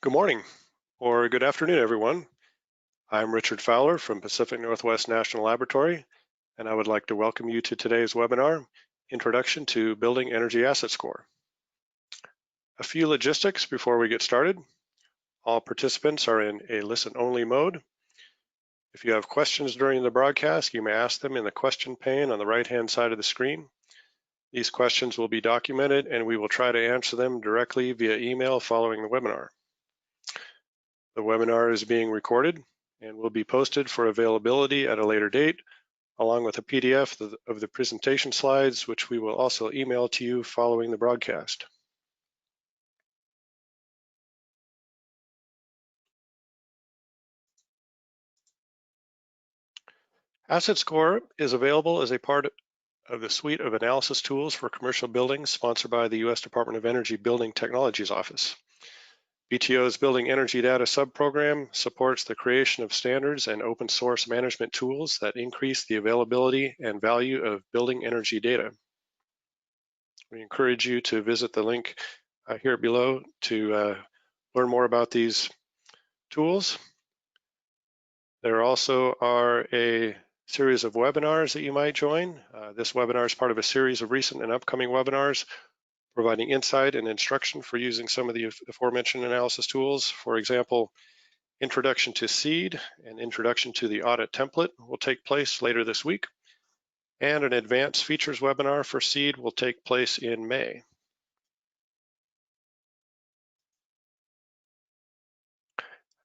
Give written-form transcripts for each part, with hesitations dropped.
Good morning or good afternoon, everyone. I'm Richard Fowler from Pacific Northwest National Laboratory, and I would like to welcome you to today's webinar, Introduction to Building Energy Asset Score. A few logistics before we get started. All participants are in a listen-only mode. If you have questions during the broadcast, you may ask them in the question pane on the right-hand side of the screen. These questions will be documented and we will try to answer them directly via email following the webinar. The webinar is being recorded and will be posted for availability at a later date, along with a PDF of the presentation slides, which we will also email to you following the broadcast. Asset Score is available as a part of the suite of analysis tools for commercial buildings sponsored by the U.S. Department of Energy Building Technologies Office. BTO's Building Energy Data subprogram supports the creation of standards and open source management tools that increase the availability and value of building energy data. We encourage you to visit the link here below to learn more about these tools. There also are a series of webinars that you might join. This webinar is part of a series of recent and upcoming webinars providing insight and instruction for using some of the aforementioned analysis tools. For example, Introduction to SEED and Introduction to the Audit Template will take place later this week, and an Advanced Features webinar for SEED will take place in May.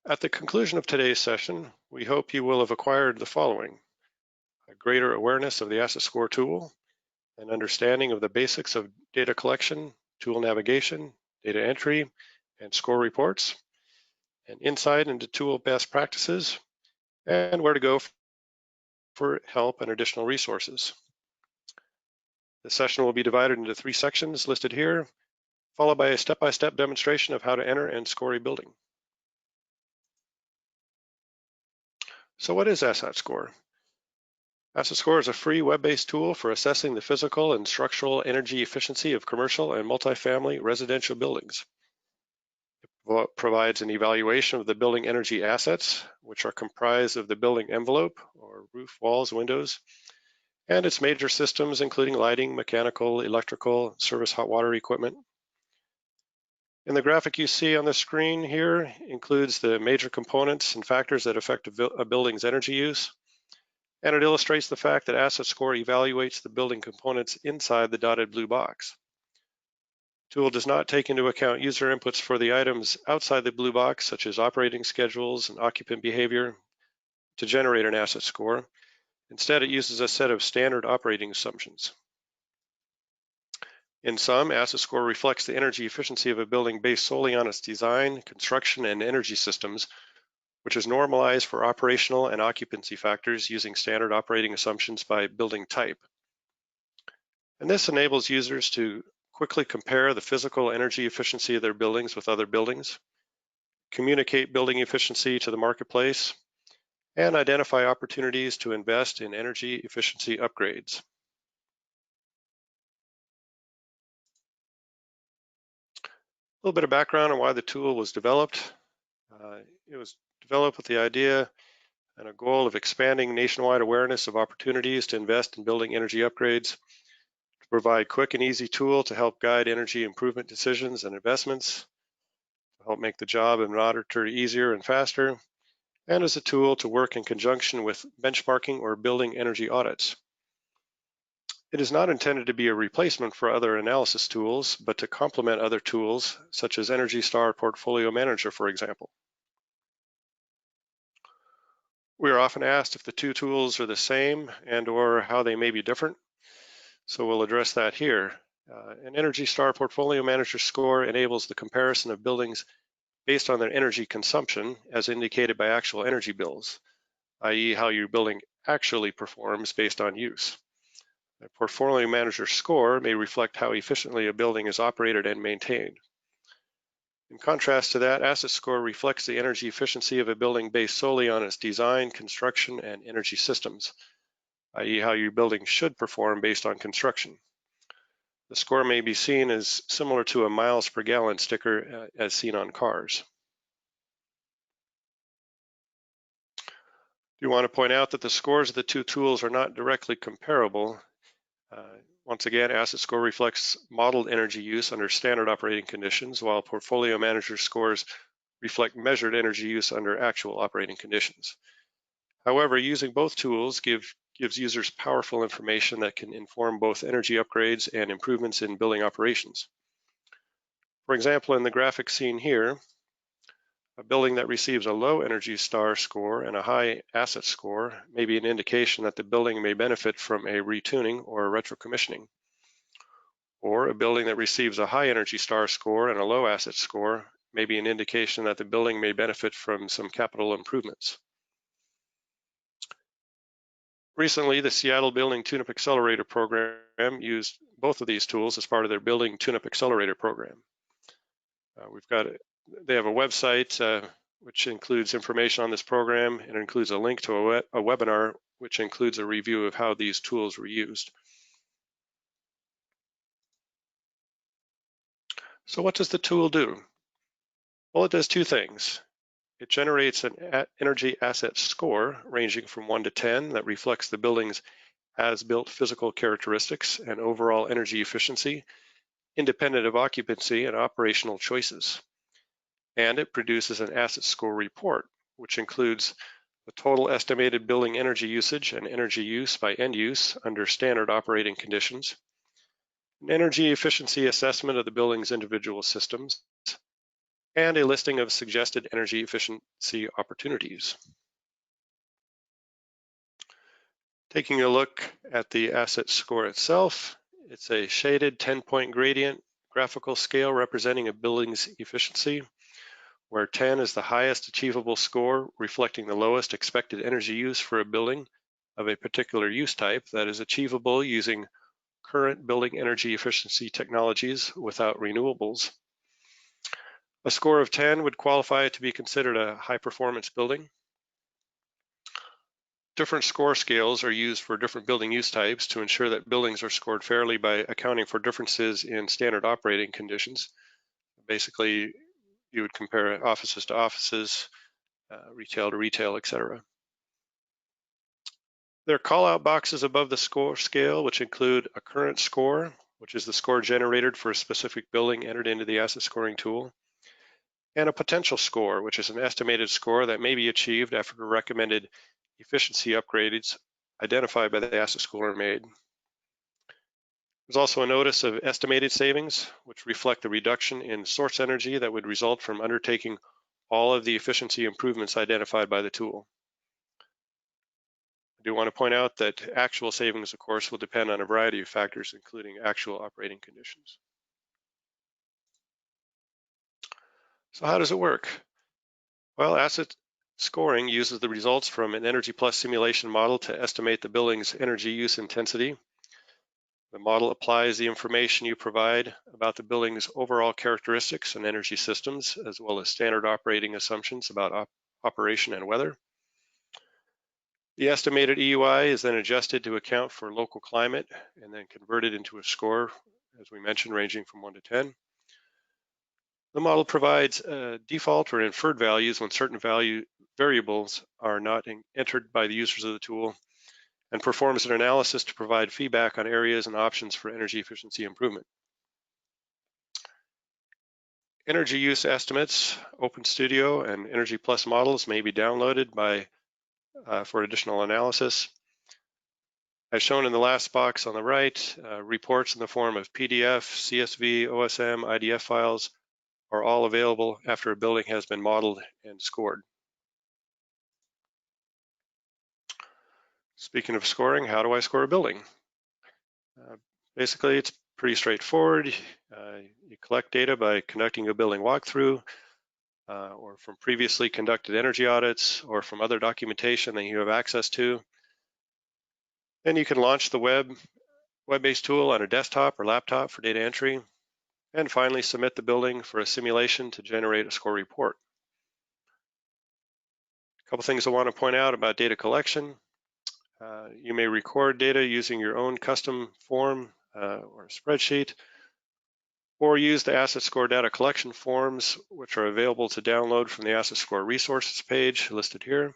At the conclusion of today's session, we hope you will have acquired the following: a greater awareness of the Asset Score tool, an understanding of the basics of data collection, tool navigation, data entry, and score reports, an insight into tool best practices, and where to go for help and additional resources. The session will be divided into 3 sections listed here, followed by a step-by-step demonstration of how to enter and score a building. So what is Asset Score? Asset Score is a free web-based tool for assessing the physical and structural energy efficiency of commercial and multifamily residential buildings. It provides an evaluation of the building energy assets, which are comprised of the building envelope, or roof, walls, windows, and its major systems, including lighting, mechanical, electrical, service hot water equipment. And the graphic you see on the screen here includes the major components and factors that affect a building's energy use. And it illustrates the fact that Asset Score evaluates the building components inside the dotted blue box. The tool does not take into account user inputs for the items outside the blue box, such as operating schedules and occupant behavior, to generate an Asset Score. Instead, it uses a set of standard operating assumptions. In sum, Asset Score reflects the energy efficiency of a building based solely on its design, construction, and energy systems, which is normalized for operational and occupancy factors using standard operating assumptions by building type. And this enables users to quickly compare the physical energy efficiency of their buildings with other buildings, communicate building efficiency to the marketplace, and identify opportunities to invest in energy efficiency upgrades. A little bit of background on why the tool was developed. It was developed with the idea and a goal of expanding nationwide awareness of opportunities to invest in building energy upgrades, to provide quick and easy tool to help guide energy improvement decisions and investments, to help make the job of an auditor easier and faster, and as a tool to work in conjunction with benchmarking or building energy audits. It is not intended to be a replacement for other analysis tools, but to complement other tools such as Energy Star Portfolio Manager, for example. We are often asked if the two tools are the same and/or how they may be different, so we'll address that here. An Energy Star Portfolio Manager score enables the comparison of buildings based on their energy consumption as indicated by actual energy bills, i.e. how your building actually performs based on use. A Portfolio Manager score may reflect how efficiently a building is operated and maintained. In contrast to that, Asset Score reflects the energy efficiency of a building based solely on its design, construction, and energy systems, i.e. how your building should perform based on construction. The score may be seen as similar to a miles per gallon sticker as seen on cars. We want to point out that the scores of the two tools are not directly comparable. Once again, asset score reflects modeled energy use under standard operating conditions, while portfolio manager scores reflect measured energy use under actual operating conditions. However, using both tools gives users powerful information that can inform both energy upgrades and improvements in building operations. For example, in the graphic seen here, a building that receives a low Energy Star score and a high asset score may be an indication that the building may benefit from a retuning or a retrocommissioning. Or a building that receives a high Energy Star score and a low asset score may be an indication that the building may benefit from some capital improvements. Recently, the Seattle Building Tune-Up Accelerator program used both of these tools as part of their Building Tune-Up Accelerator program. They have a website which includes information on this program, and it includes a link to a webinar which includes a review of how these tools were used. So what does the tool do? Well, it does two things. It generates an energy asset score ranging from 1 to 10 that reflects the building's as-built physical characteristics and overall energy efficiency, independent of occupancy and operational choices. And it produces an asset score report, which includes the total estimated building energy usage and energy use by end use under standard operating conditions, an energy efficiency assessment of the building's individual systems, and a listing of suggested energy efficiency opportunities. Taking a look at the asset score itself, it's a shaded 10-point gradient graphical scale representing a building's efficiency, where 10 is the highest achievable score, reflecting the lowest expected energy use for a building of a particular use type that is achievable using current building energy efficiency technologies without renewables. A score of 10 would qualify to be considered a high-performance building. Different score scales are used for different building use types to ensure that buildings are scored fairly by accounting for differences in standard operating conditions. Basically, you would compare offices to offices, retail to retail, etc. There are call-out boxes above the score scale, which include a current score, which is the score generated for a specific building entered into the asset scoring tool, and a potential score, which is an estimated score that may be achieved after recommended efficiency upgrades identified by the asset scorer made. There's also a notice of estimated savings, which reflect the reduction in source energy that would result from undertaking all of the efficiency improvements identified by the tool. I do want to point out that actual savings, of course, will depend on a variety of factors, including actual operating conditions. So how does it work? Well, asset scoring uses the results from an Energy Plus simulation model to estimate the building's energy use intensity. The model applies the information you provide about the building's overall characteristics and energy systems, as well as standard operating assumptions about operation and weather. The estimated EUI is then adjusted to account for local climate and then converted into a score, as we mentioned, ranging from 1 to 10. The model provides default or inferred values when certain variables are not entered by the users of the tool, and performs an analysis to provide feedback on areas and options for energy efficiency improvement. Energy use estimates, OpenStudio, and Energy Plus models may be downloaded for additional analysis. As shown in the last box on the right, reports in the form of PDF, CSV, OSM, IDF files are all available after a building has been modeled and scored. Speaking of scoring, how do I score a building? Basically, it's pretty straightforward. You collect data by conducting a building walkthrough, or from previously conducted energy audits, or from other documentation that you have access to. Then you can launch the web-based tool on a desktop or laptop for data entry, and finally submit the building for a simulation to generate a score report. A couple things I want to point out about data collection. You may record data using your own custom form or spreadsheet, or use the asset score data collection forms, which are available to download from the asset score resources page listed here.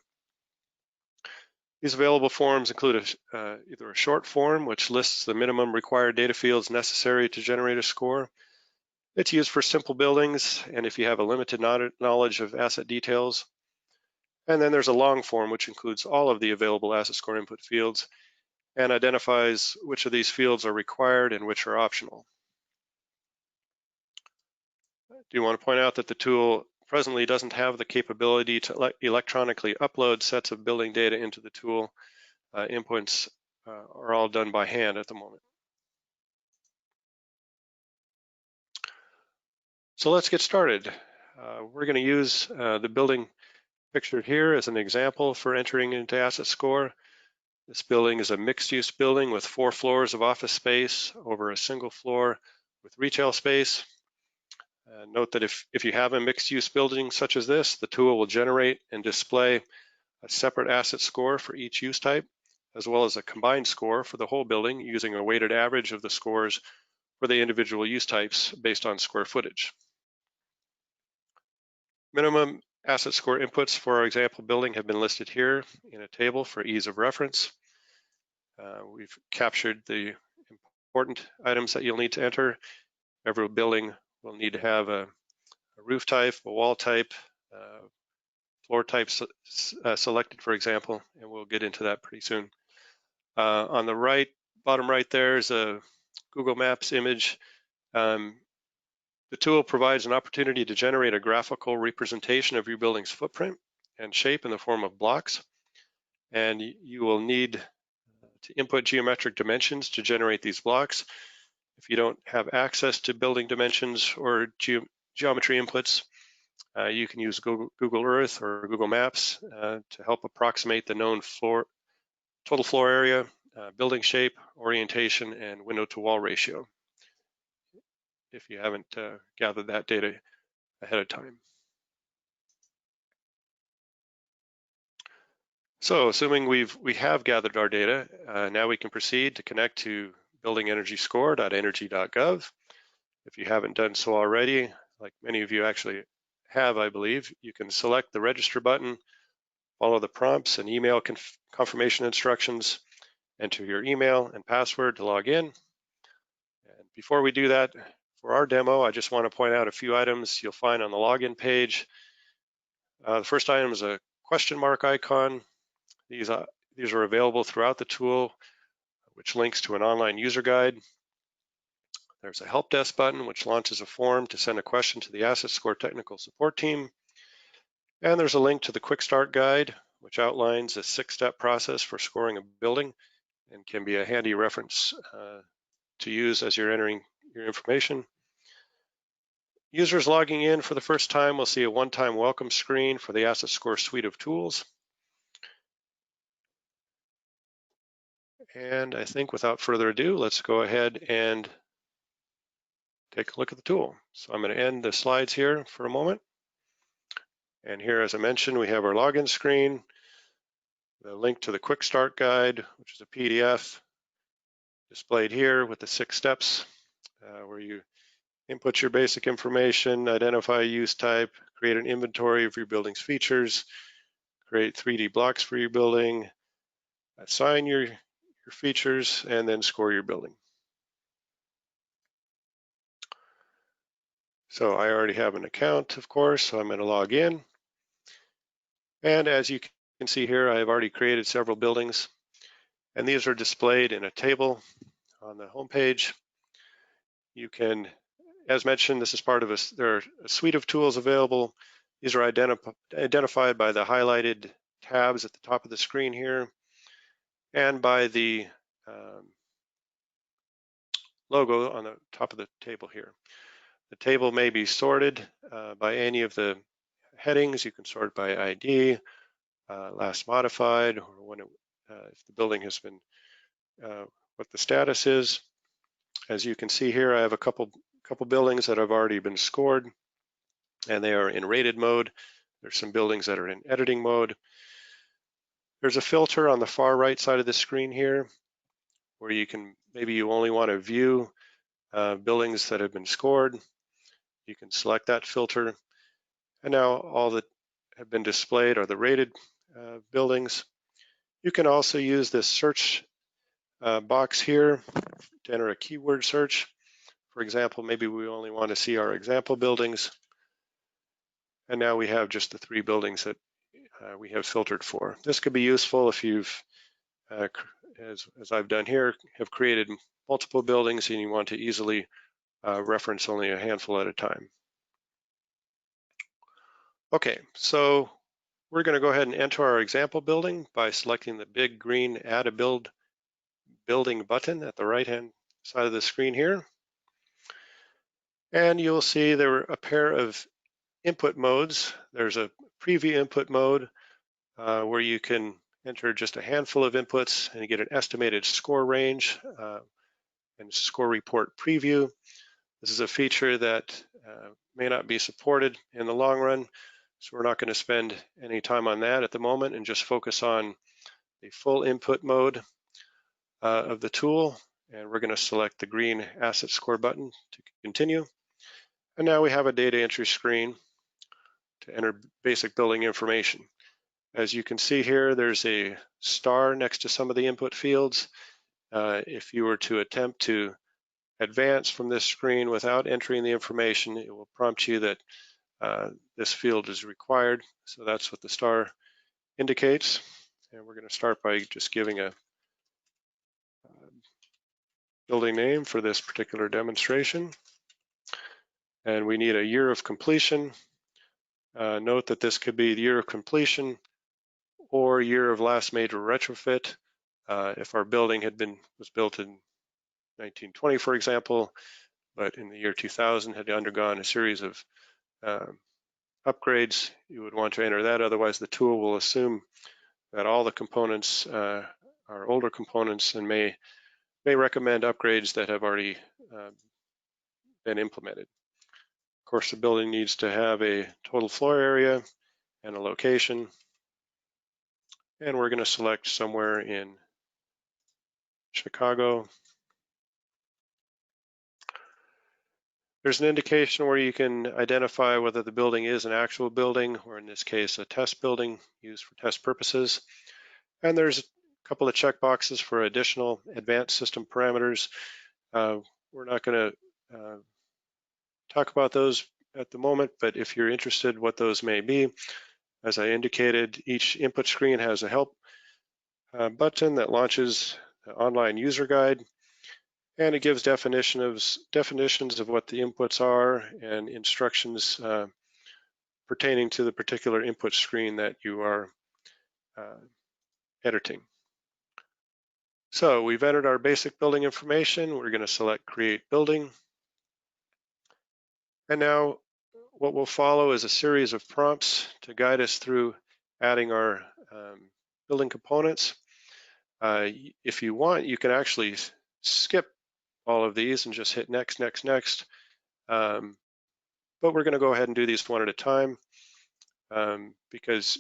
These available forms include either a short form, which lists the minimum required data fields necessary to generate a score. It's used for simple buildings and if you have a limited knowledge of asset details. And then there's a long form, which includes all of the available asset score input fields and identifies which of these fields are required and which are optional. Do you want to point out that the tool presently doesn't have the capability to electronically upload sets of building data into the tool? Inputs are all done by hand at the moment. So let's get started. We're going to use the building pictured here as an example for entering into asset score. This building is a mixed-use building with 4 floors of office space over a single floor with retail space. Note that if you have a mixed-use building such as this, the tool will generate and display a separate asset score for each use type, as well as a combined score for the whole building using a weighted average of the scores for the individual use types based on square footage. Minimum asset score inputs for our example building have been listed here in a table for ease of reference. We've captured the important items that you'll need to enter. Every building will need to have a roof type, a wall type, floor type selected, for example, and we'll get into that pretty soon. On the right, bottom right there is a Google Maps image. The tool provides an opportunity to generate a graphical representation of your building's footprint and shape in the form of blocks. And you will need to input geometric dimensions to generate these blocks. If you don't have access to building dimensions or geometry inputs, you can use Google Earth or Google Maps to help approximate the known total floor area, building shape, orientation, and window to wall ratio, if you haven't gathered that data ahead of time. So assuming we have gathered our data, now we can proceed to connect to buildingenergyscore.energy.gov. If you haven't done so already, like many of you actually have, I believe, you can select the register button, follow the prompts and email confirmation instructions, enter your email and password to log in. And before we do that, for our demo, I just want to point out a few items you'll find on the login page. The first item is a question mark icon. These are available throughout the tool, which links to an online user guide. There's a help desk button, which launches a form to send a question to the asset score technical support team. And there's a link to the quick start guide, which outlines a 6-step process for scoring a building and can be a handy reference to use as you're entering your information. Users logging in for the first time will see a one-time welcome screen for the asset score suite of tools. And I think without further ado, let's go ahead and take a look at the tool. So I'm going to end the slides here for a moment. And here, as I mentioned, we have our login screen, the link to the quick start guide, which is a PDF displayed here with the 6 steps where you input your basic information, identify a use type, create an inventory of your building's features, create 3D blocks for your building, assign your features, and then score your building. So I already have an account, of course, so I'm going to log in. And as you can see here, I've already created several buildings, and these are displayed in a table on the home page. You can, as mentioned, this is part of there are a suite of tools available. These are identified by the highlighted tabs at the top of the screen here and by the logo on the top of the table here. The table may be sorted by any of the headings. You can sort by ID, last modified, or when if the building has been, what the status is. As you can see here, I have a couple buildings that have already been scored, and they are in rated mode. There's some buildings that are in editing mode. There's a filter on the far right side of the screen here, where you can, maybe you only want to view buildings that have been scored. You can select that filter, and now all that have been displayed are the rated buildings. You can also use this search box here to enter a keyword search. For example, maybe we only want to see our example buildings. And now we have just the 3 buildings that we have filtered for. This could be useful if you've, as I've done here, have created multiple buildings and you want to easily reference only a handful at a time. Okay, so we're going to go ahead and enter our example building by selecting the big green Add a Building button at the right-hand side of the screen here. And you'll see there are a pair of input modes. There's a preview input mode where you can enter just a handful of inputs and get an estimated score range and score report preview. This is a feature that may not be supported in the long run, so we're not going to spend any time on that at the moment and just focus on the full input mode of the tool. And we're going to select the green asset score button to continue. And now we have a data entry screen to enter basic building information. As you can see here, there's a star next to some of the input fields. If you were to attempt to advance from this screen without entering the information, it will prompt you that this field is required. So that's what the star indicates. And we're going to start by just giving a building name for this particular demonstration. And we need a year of completion. Note that this could be the year of completion or year of last major retrofit. If our building was built in 1920, for example, but in the year 2000 had undergone a series of upgrades, you would want to enter that. Otherwise, the tool will assume that all the components are older components and may recommend upgrades that have already been implemented. Of course, the building needs to have a total floor area and a location. And we're going to select somewhere in Chicago. There's an indication where you can identify whether the building is an actual building, or in this case, a test building used for test purposes. And there's a couple of checkboxes for additional advanced system parameters. We're not going to talk about those at the moment, but if you're interested what those may be, as I indicated, each input screen has a help button that launches the online user guide, and it gives definitions of what the inputs are and instructions pertaining to the particular input screen that you are editing. So we've entered our basic building information. We're going to select Create Building. And now what will follow is a series of prompts to guide us through adding our building components. If you want, you can actually skip all of these and just hit next, next, next. But we're going to go ahead and do these one at a time because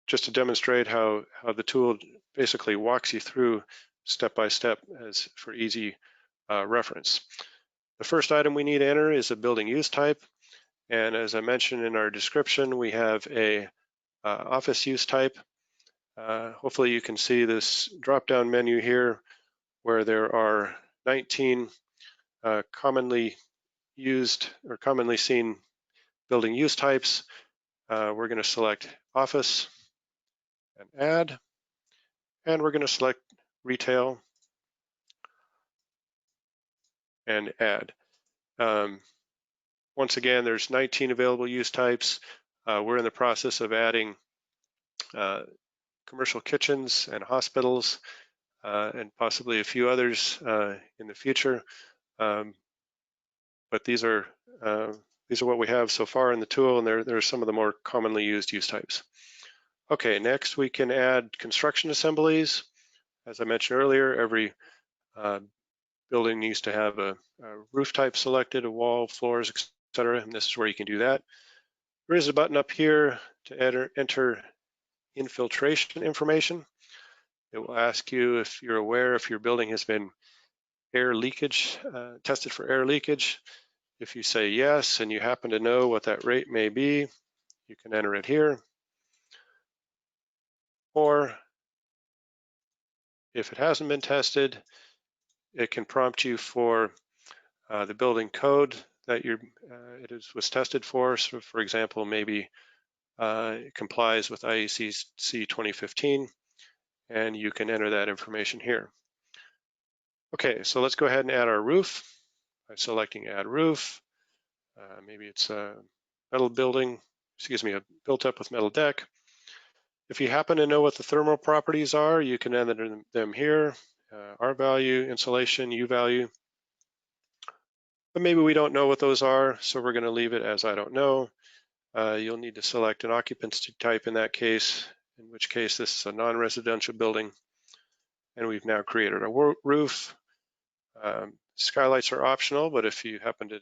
just to demonstrate how the tool basically walks you through step by step as for easy reference. The first item we need to enter is a building use type. And as I mentioned in our description, we have a office use type. Hopefully you can see this drop-down menu here where there are 19 commonly used or commonly seen building use types. We're going to select office and add, and we're going to select retail and add. Once again, there's 19 available use types. We're in the process of adding commercial kitchens and hospitals and possibly a few others in the future. But these are what we have so far in the tool, and there are some of the more commonly used use types. Okay, next we can add construction assemblies. As I mentioned earlier, every building needs to have a roof type selected, a wall, floors, etc. And this is where you can do that. There is a button up here to enter infiltration information. It will ask you if you're aware if your building has been air leakage, tested for air leakage. If you say yes and you happen to know what that rate may be, you can enter it here. Or if it hasn't been tested, it can prompt you for the building code that was tested for. So for example, maybe it complies with IEC C 2015, and you can enter that information here. Okay, so let's go ahead and add our roof by selecting Add Roof. Maybe it's a metal building, built up with metal deck. If you happen to know what the thermal properties are, you can enter them here. R value, insulation, U value. But maybe we don't know what those are, so we're going to leave it as I don't know. You'll need to select an occupancy type in that case, in which case this is a non-residential building. And we've now created a roof. Skylights are optional, but if you happen to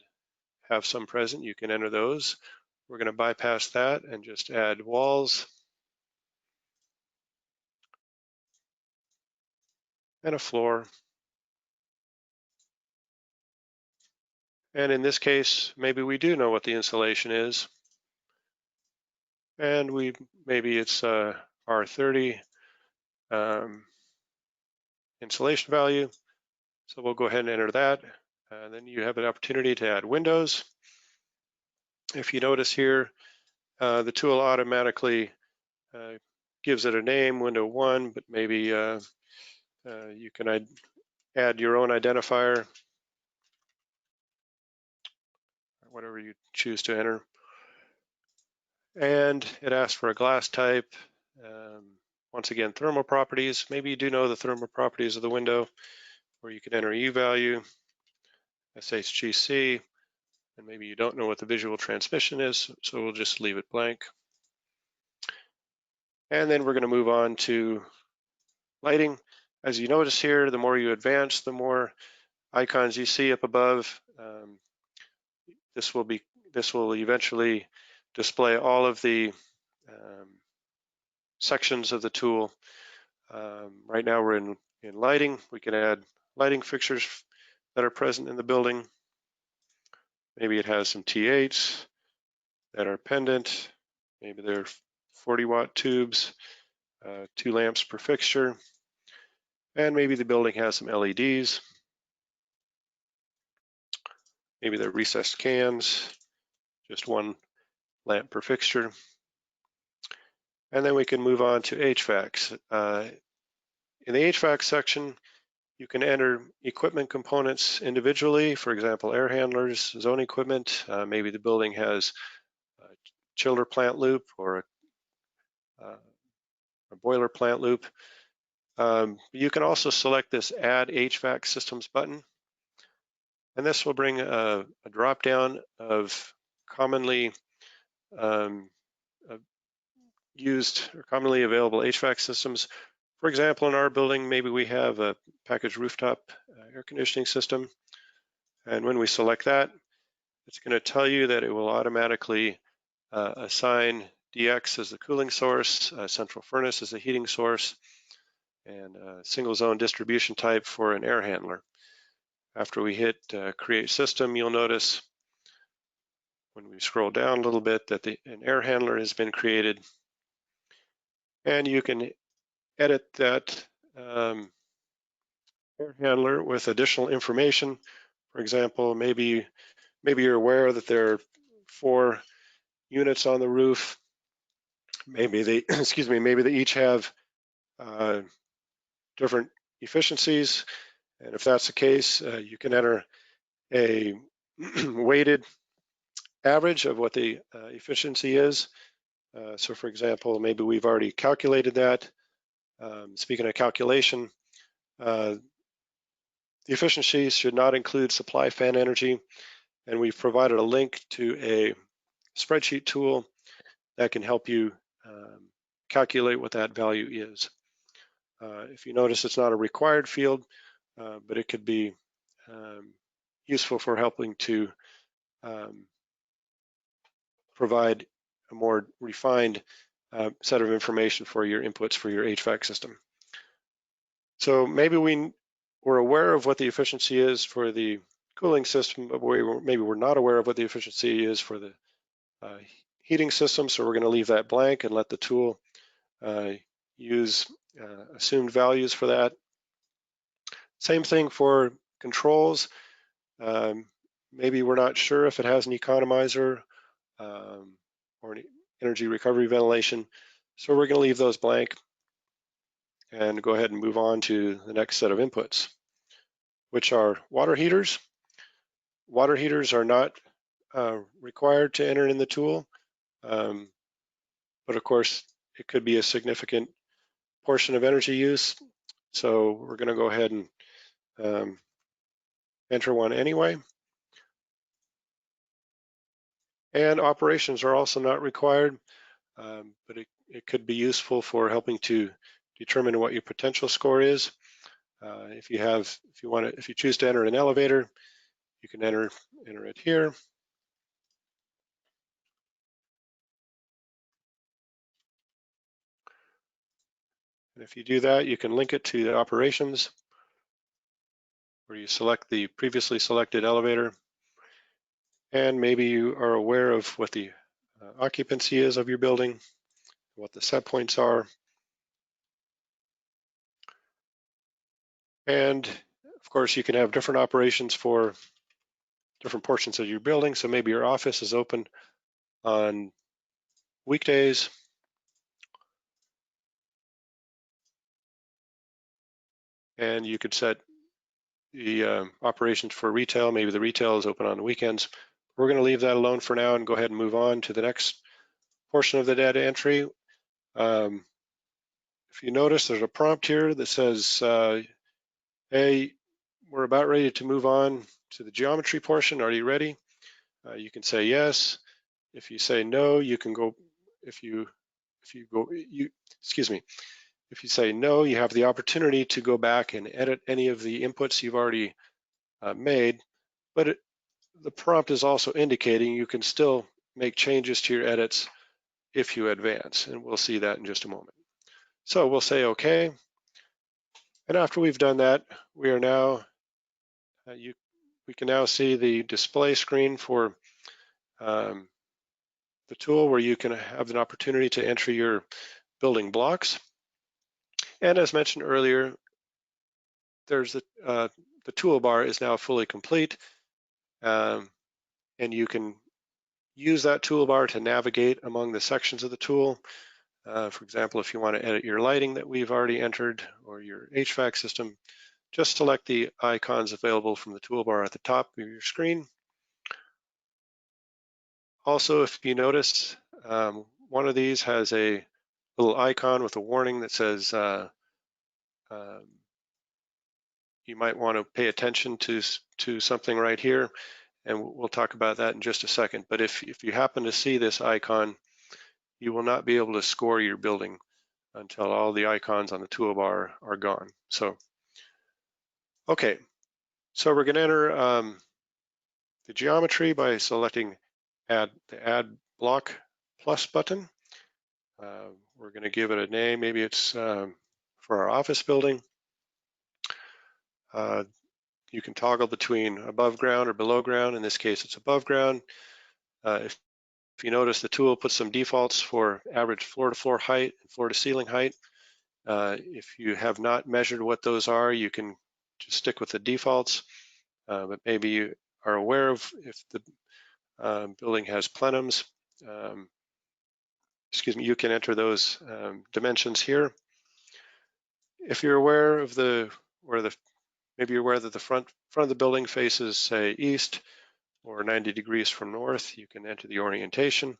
have some present, you can enter those. We're going to bypass that and just add walls and a floor. And in this case, maybe we do know what the insulation is. And maybe it's R30 insulation value. So we'll go ahead and enter that. Then you have an opportunity to add windows. If you notice here, the tool automatically gives it a name, window 1, but maybe you can add your own identifier, whatever you choose to enter. And it asks for a glass type. Once again, thermal properties. Maybe you do know the thermal properties of the window, or you can enter U value, SHGC, and maybe you don't know what the visual transmission is, so we'll just leave it blank. And then we're going to move on to lighting. As you notice here, the more you advance, the more icons you see up above. This will eventually display all of the sections of the tool. Right now we're in lighting. We can add lighting fixtures that are present in the building. Maybe it has some T8s that are pendant. Maybe they're 40-watt tubes, 2 lamps per fixture. And maybe the building has some LEDs. Maybe they're recessed cans, just 1 lamp per fixture. And then we can move on to HVACs. In the HVAC section, you can enter equipment components individually, for example, air handlers, zone equipment. Maybe the building has a chiller plant loop or a boiler plant loop. You can also select this Add HVAC Systems button, and this will bring a drop-down of commonly used or commonly available HVAC systems. For example, in our building, maybe we have a packaged rooftop air conditioning system, and when we select that, it's going to tell you that it will automatically assign DX as the cooling source, central furnace as the heating source, and a single zone distribution type for an air handler. After we hit create system, you'll notice when we scroll down a little bit that an air handler has been created, and you can edit that air handler with additional information. For example, maybe you're aware that there are 4 units on the roof. Maybe they, maybe they each have different efficiencies. And if that's the case, you can enter a weighted average of what the efficiency is. So for example, maybe we've already calculated that. Speaking of calculation, the efficiencies should not include supply fan energy, and we've provided a link to a spreadsheet tool that can help you calculate what that value is. If you notice, it's not a required field, but it could be useful for helping to provide a more refined set of information for your inputs for your HVAC system. So maybe we're aware of what the efficiency is for the cooling system, but maybe we're not aware of what the efficiency is for the heating system, so we're going to leave that blank and let the tool use assumed values for that. Same thing for controls. Maybe we're not sure if it has an economizer or an energy recovery ventilation. So we're going to leave those blank and go ahead and move on to the next set of inputs, which are water heaters. Water heaters are not required to enter in the tool, but of course it could be a significant portion of energy use. So we're going to go ahead and enter one anyway. And operations are also not required, but it could be useful for helping to determine what your potential score is. If you choose to enter an elevator, you can enter it here. And if you do that, you can link it to the operations, where you select the previously selected elevator. And maybe you are aware of what the occupancy is of your building, what the set points are. And of course, you can have different operations for different portions of your building. So maybe your office is open on weekdays, and you could set the operations for retail. Maybe the retail is open on the weekends. We're going to leave that alone for now and go ahead and move on to the next portion of the data entry. If you notice, there's a prompt here that says, hey, we're about ready to move on to the geometry portion. Are you ready? You can say yes. If you say no, you can go. If you say no, you have the opportunity to go back and edit any of the inputs you've already made. But the prompt is also indicating you can still make changes to your edits if you advance, and we'll see that in just a moment. So we'll say OK. And after we've done that, we are now, we can now see the display screen for the tool, where you can have an opportunity to enter your building blocks. And as mentioned earlier, there's the toolbar is now fully complete, and you can use that toolbar to navigate among the sections of the tool. For example, if you want to edit your lighting that we've already entered, or your HVAC system, just select the icons available from the toolbar at the top of your screen. Also, if you notice, one of these has a little icon with a warning that says you might want to pay attention to something right here, and we'll talk about that in just a second. But if you happen to see this icon, you will not be able to score your building until all the icons on the toolbar are gone. So, okay, so we're going to enter the geometry by selecting the Add Block Plus button. We're going to give it a name. Maybe it's for our office building. You can toggle between above ground or below ground. In this case, it's above ground. If you notice, the tool puts some defaults for average floor-to-floor height and floor-to-ceiling height. If you have not measured what those are, you can just stick with the defaults. But maybe you are aware of if the building has plenums. You can enter those dimensions here. If you're aware of maybe you're aware that the front of the building faces, say, east or 90 degrees from north, you can enter the orientation.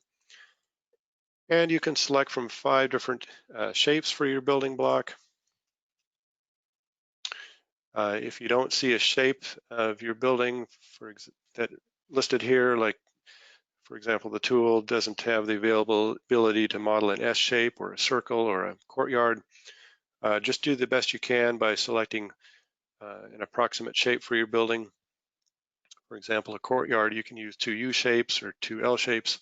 And you can select from 5 different shapes for your building block. If you don't see a shape of your building that listed here, like for example, the tool doesn't have the ability to model an S shape or a circle or a courtyard, just do the best you can by selecting an approximate shape for your building. For example, a courtyard, you can use 2 U shapes or 2 L shapes,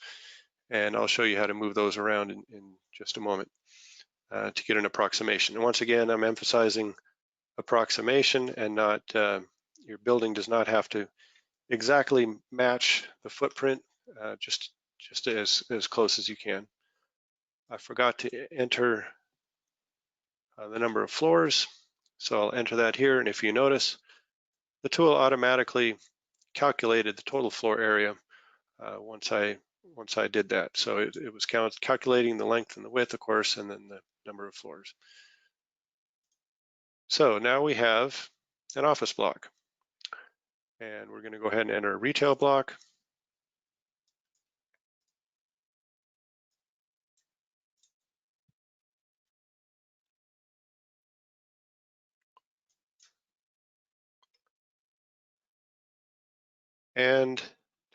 and I'll show you how to move those around in just a moment to get an approximation. And once again, I'm emphasizing approximation and not, your building does not have to exactly match the footprint, just as close as you can. I forgot to enter the number of floors. So I'll enter that here, and if you notice, the tool automatically calculated the total floor area once I did that. So it was calculating the length and the width, of course, and then the number of floors. So now we have an office block, and we're going to go ahead and enter a retail block. And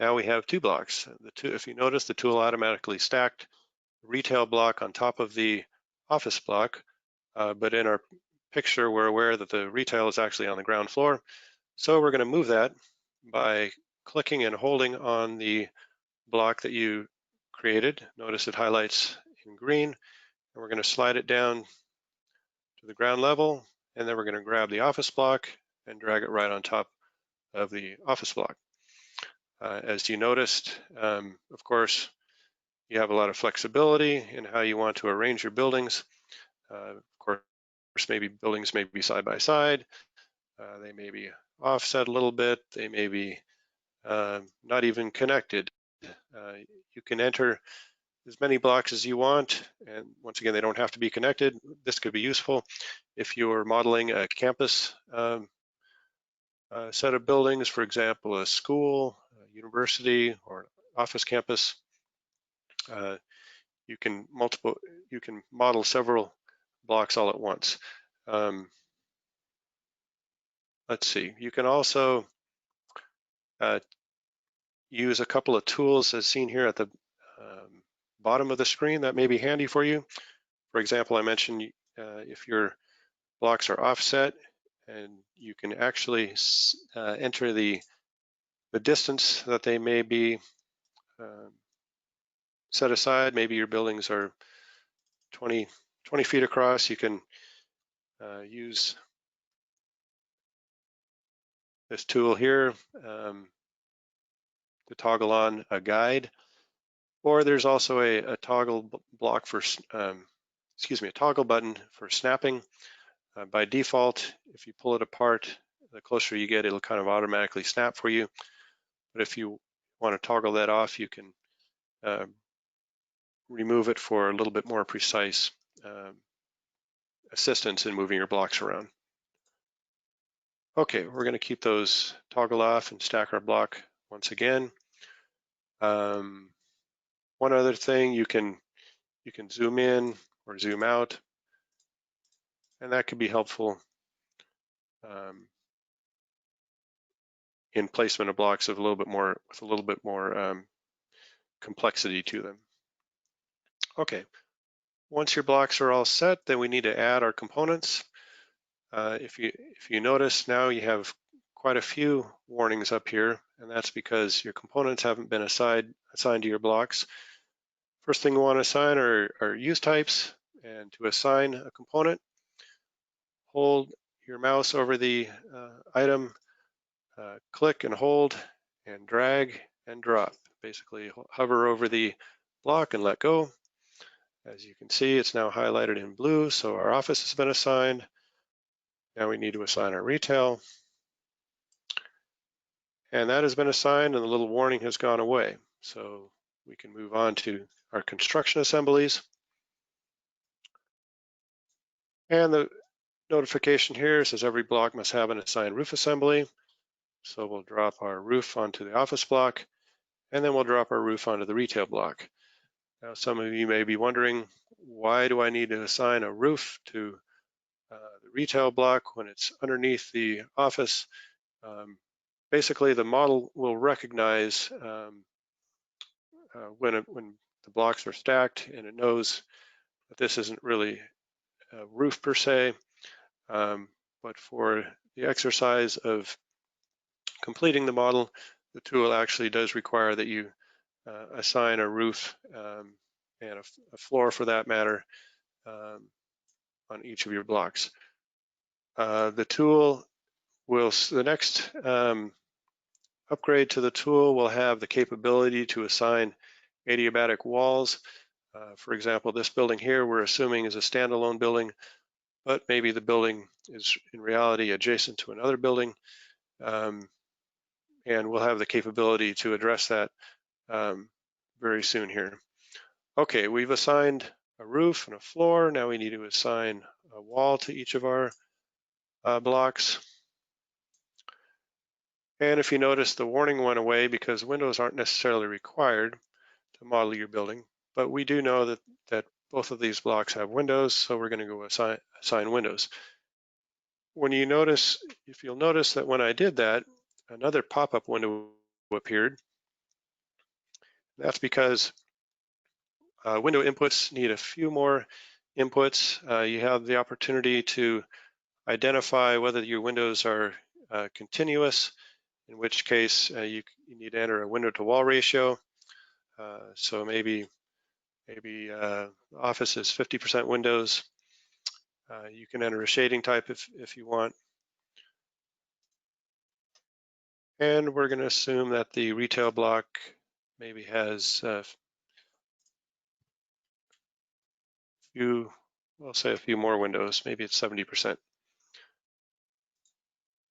now we have two blocks. If you notice, the tool automatically stacked retail block on top of the office block, but in our picture, we're aware that the retail is actually on the ground floor. So we're going to move that by clicking and holding on the block that you created. Notice it highlights in green, and we're going to slide it down to the ground level, and then we're going to grab the office block and drag it right on top of the office block. As you noticed, of course, you have a lot of flexibility in how you want to arrange your buildings. Of course, maybe buildings may be side by side. They may be offset a little bit. They may be not even connected. You can enter as many blocks as you want, and once again, they don't have to be connected. This could be useful if you're modeling a campus set of buildings, for example, a school, a university, or office campus. You can model several blocks all at once. Let's see. You can also use a couple of tools as seen here at the bottom of the screen that may be handy for you. For example, I mentioned if your blocks are offset, and you can actually enter the distance that they may be set aside. Maybe your buildings are 20 feet across. You can use this tool here to toggle on a guide, or there's also a toggle block for, a toggle button for snapping. By default, if you pull it apart, the closer you get, it'll kind of automatically snap for you. But if you want to toggle that off, you can remove it for a little bit more precise assistance in moving your blocks around. Okay, we're going to keep those toggle off and stack our block once again. One other thing, you can zoom in or zoom out, and that could be helpful in placement of blocks with a little bit more complexity to them. Okay, once your blocks are all set, then we need to add our components. If you notice, now you have quite a few warnings up here, and that's because your components haven't been assigned to your blocks. First thing we want to assign are use types, and to assign a component, hold your mouse over the item, click and hold, and drag and drop. Basically, hover over the block and let go. As you can see, it's now highlighted in blue, so our office has been assigned. Now we need to assign our retail. And that has been assigned, and the little warning has gone away. So we can move on to our construction assemblies. And the notification here says every block must have an assigned roof assembly. So we'll drop our roof onto the office block, and then we'll drop our roof onto the retail block. Now, some of you may be wondering, why do I need to assign a roof to the retail block when it's underneath the office? Basically, the model will recognize when the blocks are stacked, and it knows that this isn't really a roof per se, but for the exercise of completing the model, the tool actually does require that you assign a roof and a floor, for that matter, on each of your blocks. The next upgrade to the tool will have the capability to assign adiabatic walls. For example, this building here, we're assuming is a standalone building but maybe the building is in reality adjacent to another building, um, and we'll have the capability to address that very soon here. Okay, we've assigned a roof and a floor. Now we need to assign a wall to each of our blocks. And if you notice, the warning went away because windows aren't necessarily required to model your building, but we do know that both of these blocks have windows, so we're going to go assign windows. When you notice, if you'll notice that when I did that, another pop-up window appeared. That's because window inputs need a few more inputs. You have the opportunity to identify whether your windows are continuous, in which case you need to enter a window to wall ratio. So maybe office is 50% windows. You can enter a shading type if you want. And we're going to assume that the retail block maybe has we'll say a few more windows, maybe it's 70%.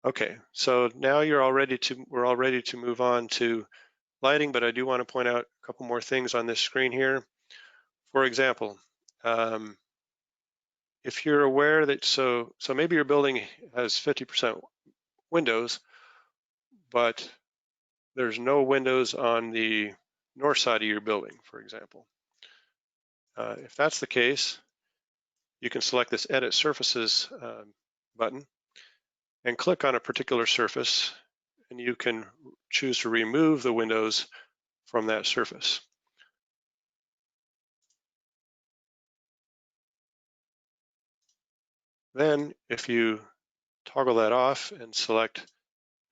Okay, so now we're all ready to move on to lighting, but I do want to point out a couple more things on this screen here. For example, if you're aware that, so maybe your building has 50% windows, but there's no windows on the north side of your building, for example. If that's the case, you can select this Edit Surfaces button and click on a particular surface, and you can choose to remove the windows from that surface. Then if you toggle that off and select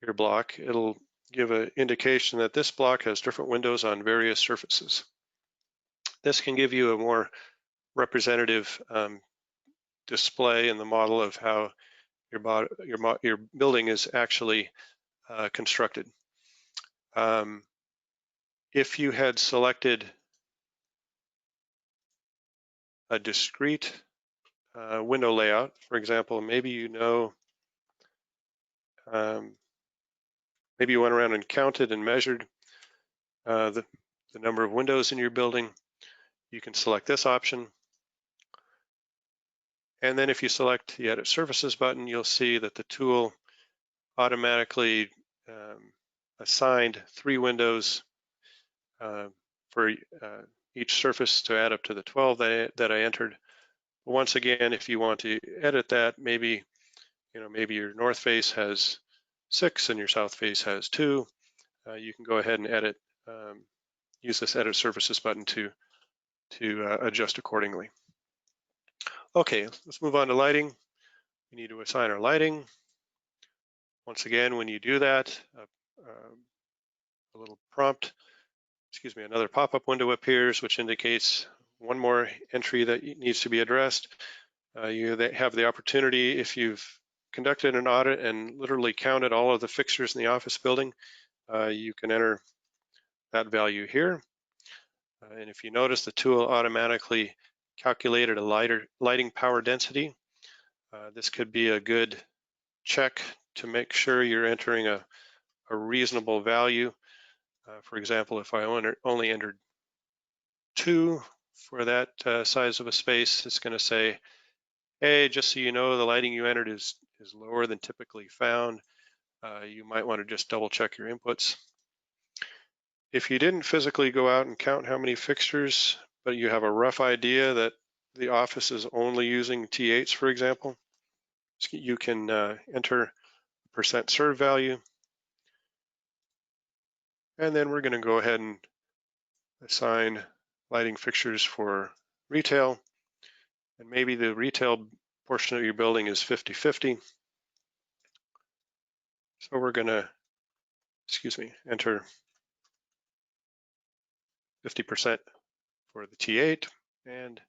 your block, it'll give an indication that this block has different windows on various surfaces. This can give you a more representative display in the model of how your building is actually constructed. If you had selected a discrete window layout, for example, maybe maybe you went around and counted and measured the number of windows in your building, you can select this option. And then if you select the Edit Surfaces button, you'll see that the tool automatically assigned 3 windows for each surface to add up to the 12 that I entered. But once again, if you want to edit that, maybe your north face has 6 and your south face has 2. You can go ahead and edit. Use this Edit Surfaces button to adjust accordingly. Okay, let's move on to lighting. We need to assign our lighting. Once again, when you do that, a little prompt, another pop-up window appears, which indicates one more entry that needs to be addressed. You have the opportunity, if you've conducted an audit and literally counted all of the fixtures in the office building, you can enter that value here. And if you notice, the tool automatically calculated a lighting power density. This could be a good check to make sure you're entering a reasonable value. For example, if I only entered 2 for that size of a space, it's going to say, hey, just so you know, the lighting you entered is lower than typically found. You might want to just double check your inputs. If you didn't physically go out and count how many fixtures, but you have a rough idea that the office is only using T8s, for example, you can enter percent served value. And then we're going to go ahead and assign lighting fixtures for retail. And maybe the retail portion of your building is 50-50. So we're going to, enter 50% for the T8 and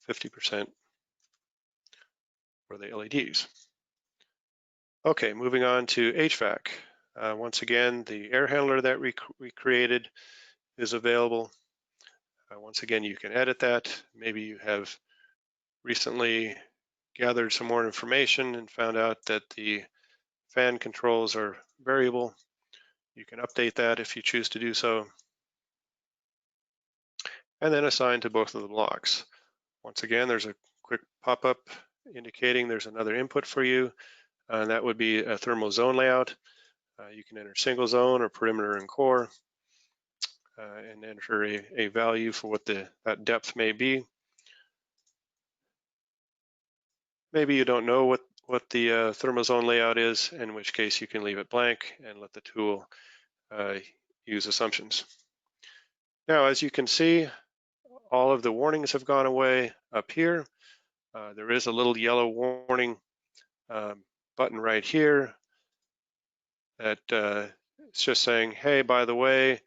50% for the LEDs. Okay, moving on to HVAC. Once again, the air handler that we created is available. Once again, you can edit that. Maybe you have recently gathered some more information and found out that the fan controls are variable. You can update that if you choose to do so, and then assign to both of the blocks. Once again, there's a quick pop-up indicating there's another input for you, and that would be a thermal zone layout. You can enter single zone or perimeter and core, and enter a value for what that depth may be. Maybe you don't know what the thermal zone layout is, in which case you can leave it blank and let the tool use assumptions. Now, as you can see, all of the warnings have gone away up here. There is a little yellow warning button right here that it's just saying, hey, by the way,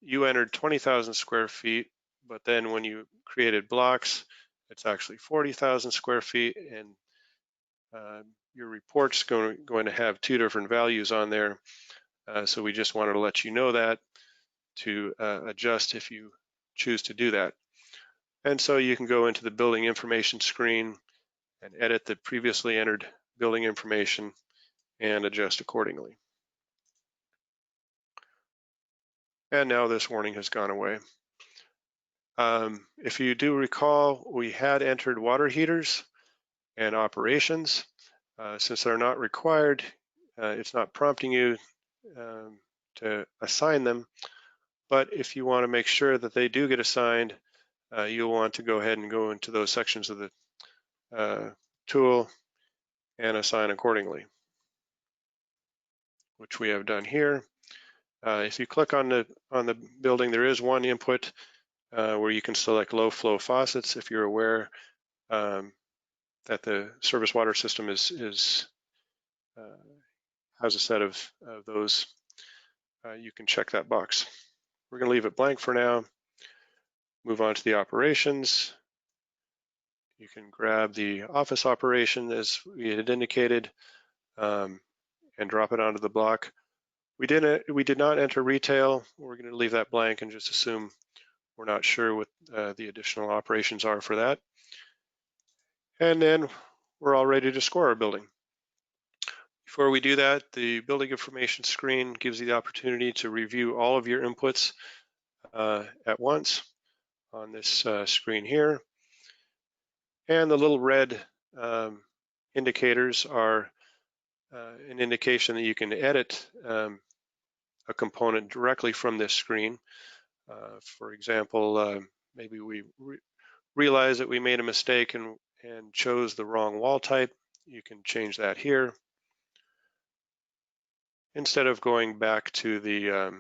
you entered 20,000 square feet, but then when you created blocks, it's actually 40,000 square feet, and your report's going to have two different values on there. So we just wanted to let you know that to adjust if you choose to do that. And so you can go into the building information screen and edit the previously entered building information and adjust accordingly. And now this warning has gone away. If you do recall, we had entered water heaters and operations. Since they're not required, it's not prompting you to assign them. But if you want to make sure that they do get assigned, you'll want to go ahead and go into those sections of the tool and assign accordingly, which we have done here. If you click on the building, there is one input where you can select low flow faucets if you're aware that the service water system has a set of those. You can check that box. We're going to leave it blank for now. Move on to the operations. You can grab the office operation as we had indicated and drop it onto the block. We did not enter retail. We're going to leave that blank and just assume we're not sure what the additional operations are for that. And then we're all ready to score our building. Before we do that, the building information screen gives you the opportunity to review all of your inputs at once on this screen here. And the little red indicators are an indication that you can edit a component directly from this screen. For example, maybe we realize that we made a mistake and chose the wrong wall type. You can change that here instead of going back to the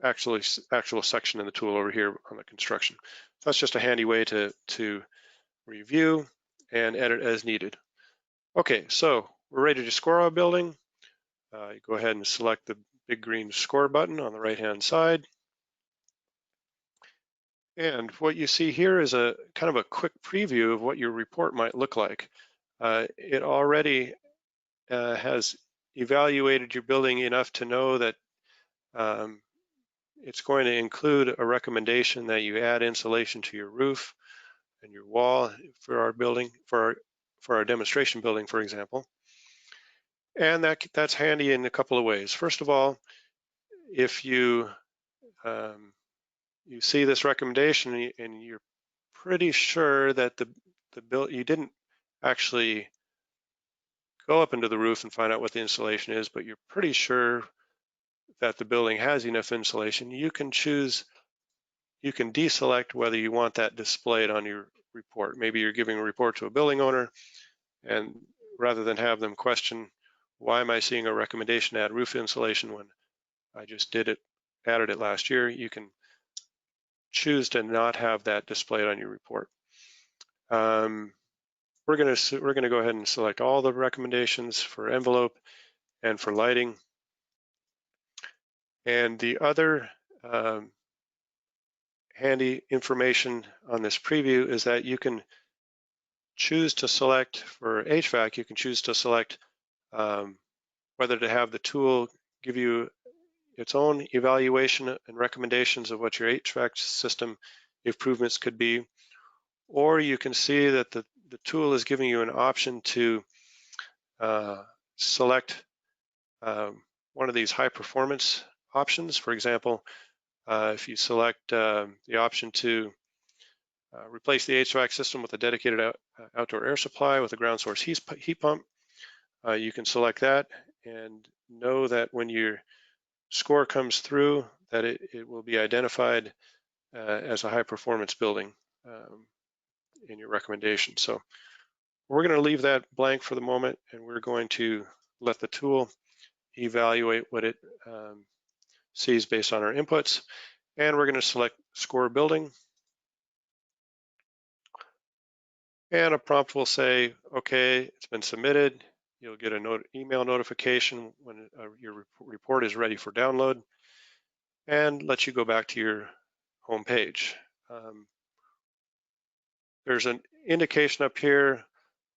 actual section in the tool over here on the construction. So that's just a handy way to review and edit as needed. Okay, so we're ready to score our building. You go ahead and select the big green score button on the right-hand side. And what you see here is a kind of a quick preview of what your report might look like. It already has evaluated your building enough to know that it's going to include a recommendation that you add insulation to your roof and your wall for our building, for our demonstration building, for example. And that's handy in a couple of ways. First of all, if you see this recommendation and you're pretty sure that you didn't actually go up into the roof and find out what the insulation is, but you're pretty sure that the building has enough insulation, you can deselect whether you want that displayed on your report. Maybe you're giving a report to a building owner, and rather than have them question, why am I seeing a recommendation to add roof insulation when I just added it last year, you can choose to not have that displayed on your report. We're going to go ahead and select all the recommendations for envelope and for lighting. And the other handy information on this preview is that you can choose to select for HVAC, you can choose to select whether to have the tool give you its own evaluation and recommendations of what your HVAC system improvements could be, or you can see that the tool is giving you an option to select one of these high performance options. For example, if you select the option to replace the HVAC system with a dedicated outdoor air supply with a ground source heat pump, you can select that and know that when your score comes through that it will be identified as a high performance building in your recommendation. So we're going to leave that blank for the moment, and we're going to let the tool evaluate what it sees based on our inputs. And we're going to select score building. And a prompt will say, okay, it's been submitted. You'll get an email notification when your report is ready for download, and let you go back to your home page. There's an indication up here,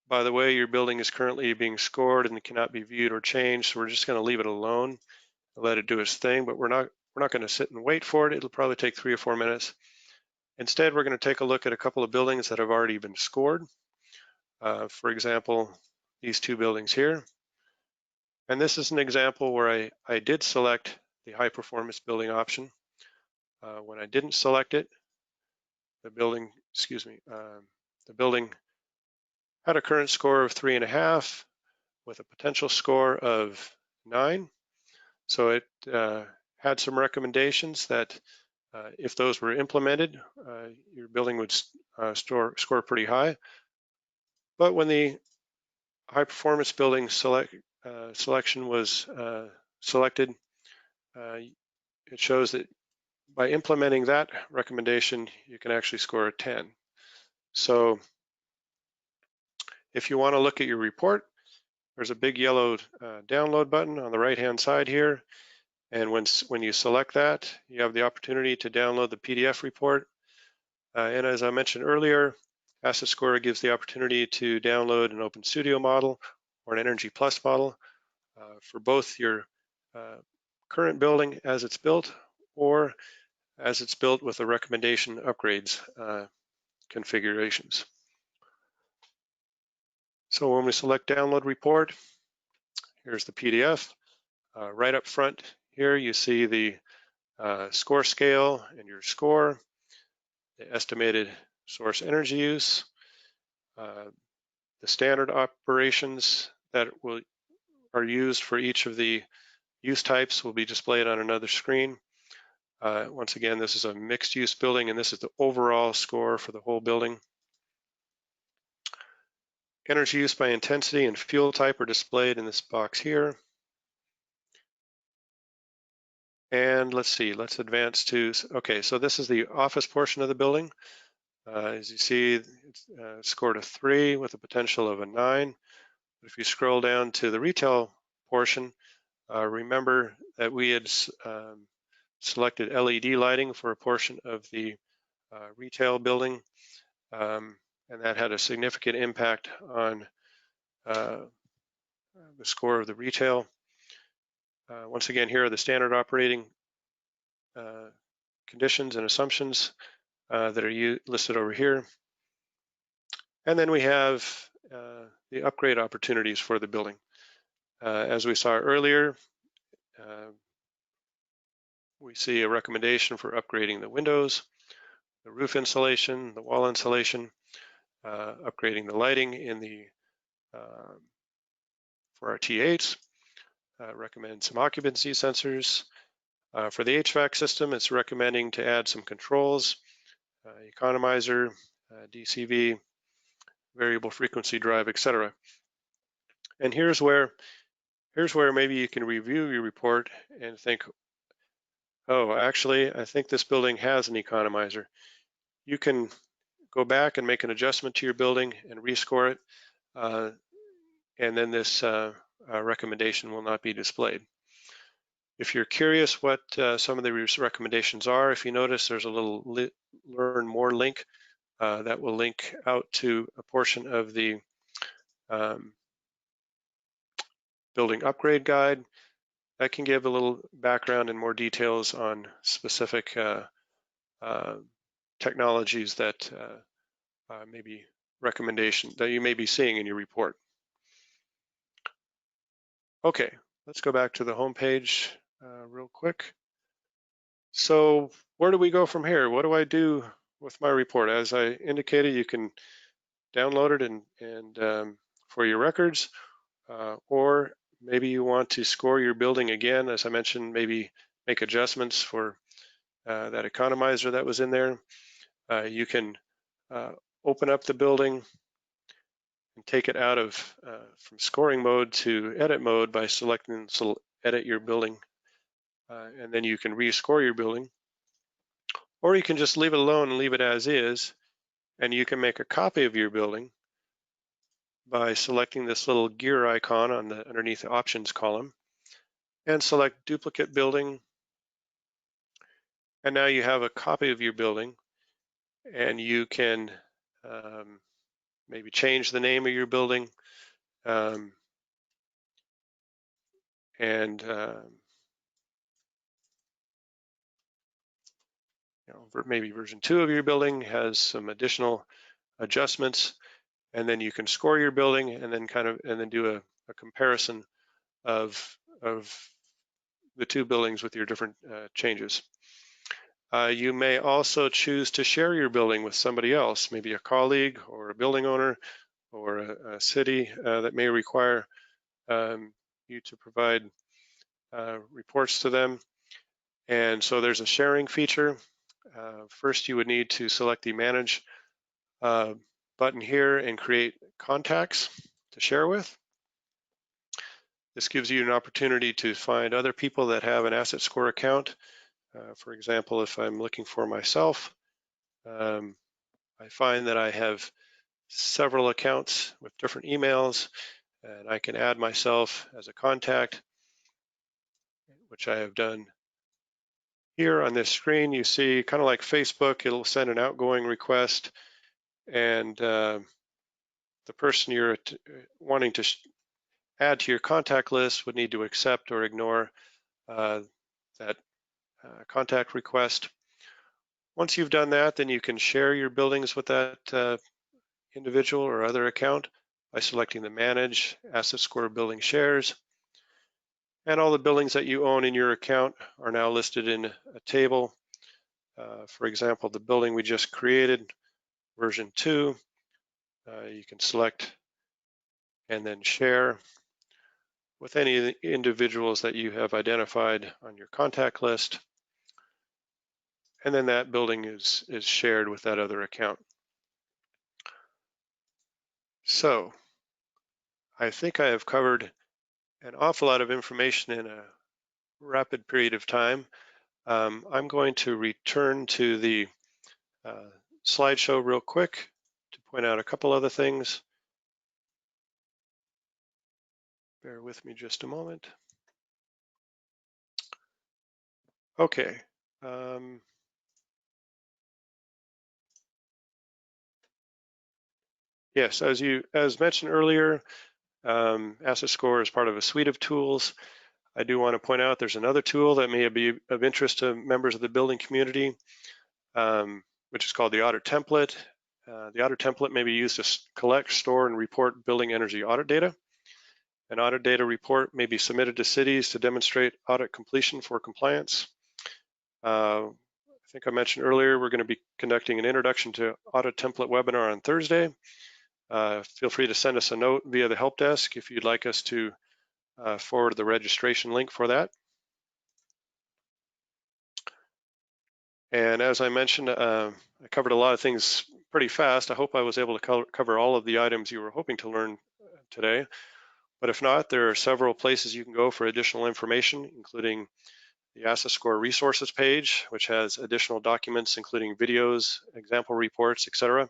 by the way, your building is currently being scored and cannot be viewed or changed. So we're just going to leave it alone and let it do its thing, but we're not going to sit and wait for it. It'll probably take 3 or 4 minutes. Instead, we're going to take a look at a couple of buildings that have already been scored. For example, these two buildings here. And this is an example where I did select the high performance building option. When I didn't select it, the building had a current score of 3.5 with a potential score of 9. So it had some recommendations that if those were implemented, your building would score pretty high. But when the high performance building selection was selected, it shows that by implementing that recommendation, you can actually score a 10. So if you want to look at your report, there's a big yellow download button on the right-hand side here. And when you select that, you have the opportunity to download the PDF report. And as I mentioned earlier, Asset Scorer gives the opportunity to download an Open Studio model or an Energy Plus model for both your current building as it's built or as it's built with the recommendation upgrades configurations. So when we select Download Report, here's the PDF. Right up front here, you see the score scale and your score, the estimated source energy use, the standard operations that are used for each of the use types will be displayed on another screen. Once again, this is a mixed use building, and this is the overall score for the whole building. Energy use by intensity and fuel type are displayed in this box here. And let's see, let's advance to, okay, so this is the office portion of the building. As you see, it's scored a 3 with a potential of a 9. If you scroll down to the retail portion, remember that we had selected LED lighting for a portion of the retail building, and that had a significant impact on the score of the retail. Once again, here are the standard operating conditions and assumptions that are listed over here. And then we have the upgrade opportunities for the building. As we saw earlier, we see a recommendation for upgrading the windows, the roof insulation, the wall insulation, upgrading the lighting in the for our T8s, recommend some occupancy sensors. For the HVAC system, it's recommending to add some controls, economizer, DCV, variable frequency drive, etc. And here's where maybe you can review your report and think, oh, actually, I think this building has an economizer. You can go back and make an adjustment to your building and rescore it, and then this recommendation will not be displayed. If you're curious what some of the recommendations are, if you notice there's a little learn more link that will link out to a portion of the building upgrade guide that can give a little background and more details on specific technologies that maybe recommendation that you may be seeing in your report. Okay, let's go back to the home page real quick. So where do we go from here? What do I do with my report? As I indicated, you can download it and for your records, or maybe you want to score your building again. As I mentioned, maybe make adjustments for that economizer that was in there. You can open up the building and take it out of from scoring mode to edit mode by selecting edit your building, and then you can rescore your building. Or you can just leave it alone and leave it as is, and you can make a copy of your building by selecting this little gear icon on the underneath the options column and select duplicate building. And now you have a copy of your building, and you can maybe change the name of your building and maybe version 2 of your building has some additional adjustments, and then you can score your building and then do a comparison of the two buildings with your different changes. You may also choose to share your building with somebody else, maybe a colleague or a building owner or a city that may require you to provide reports to them. And so there's a sharing feature. First, you would need to select the Manage button here and create contacts to share with. This gives you an opportunity to find other people that have an asset score account. For example, if I'm looking for myself, I find that I have several accounts with different emails, and I can add myself as a contact, which I have done. Here on this screen, you see kind of like Facebook, it'll send an outgoing request, and the person you're wanting to add to your contact list would need to accept or ignore that contact request. Once you've done that, then you can share your buildings with that individual or other account by selecting the Manage Asset Score Building Shares. And all the buildings that you own in your account are now listed in a table. For example, the building we just created, version 2, you can select and then share with any of the individuals that you have identified on your contact list. And then that building is shared with that other account. So I think I have covered an awful lot of information in a rapid period of time. I'm going to return to the slideshow real quick to point out a couple other things. Bear with me just a moment. Okay. Yes, as mentioned earlier, Asset Score is part of a suite of tools. I do want to point out there's another tool that may be of interest to members of the building community, which is called the Audit Template. The Audit Template may be used to collect, store, and report building energy audit data. An audit data report may be submitted to cities to demonstrate audit completion for compliance. I think I mentioned earlier, we're going to be conducting an Introduction to Audit Template webinar on Thursday. Feel free to send us a note via the help desk if you'd like us to forward the registration link for that. And as I mentioned, I covered a lot of things pretty fast. I hope I was able to cover all of the items you were hoping to learn today. But if not, there are several places you can go for additional information, including the Asset Score resources page, which has additional documents, including videos, example reports, etc.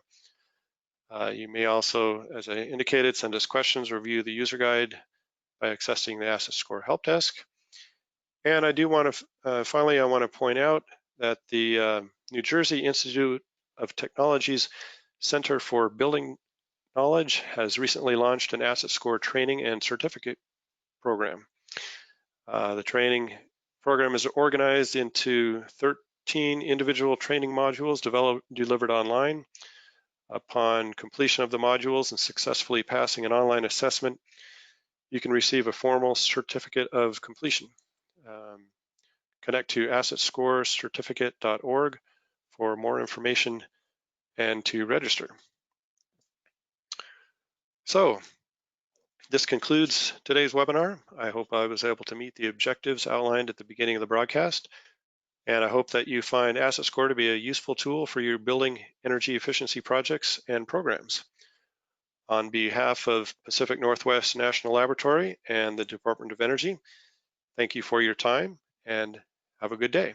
You may also, as I indicated, send us questions or review the user guide by accessing the Asset Score help desk. And I do want to, finally, I want to point out that the New Jersey Institute of Technology's Center for Building Knowledge has recently launched an Asset Score training and certificate program. The training program is organized into 13 individual training modules delivered online. Upon completion of the modules and successfully passing an online assessment, you can receive a formal certificate of completion. Connect to assetscorecertificate.org for more information and to register. So this concludes today's webinar. I hope I was able to meet the objectives outlined at the beginning of the broadcast. And I hope that you find AssetScore to be a useful tool for your building energy efficiency projects and programs. On behalf of Pacific Northwest National Laboratory and the Department of Energy, thank you for your time and have a good day.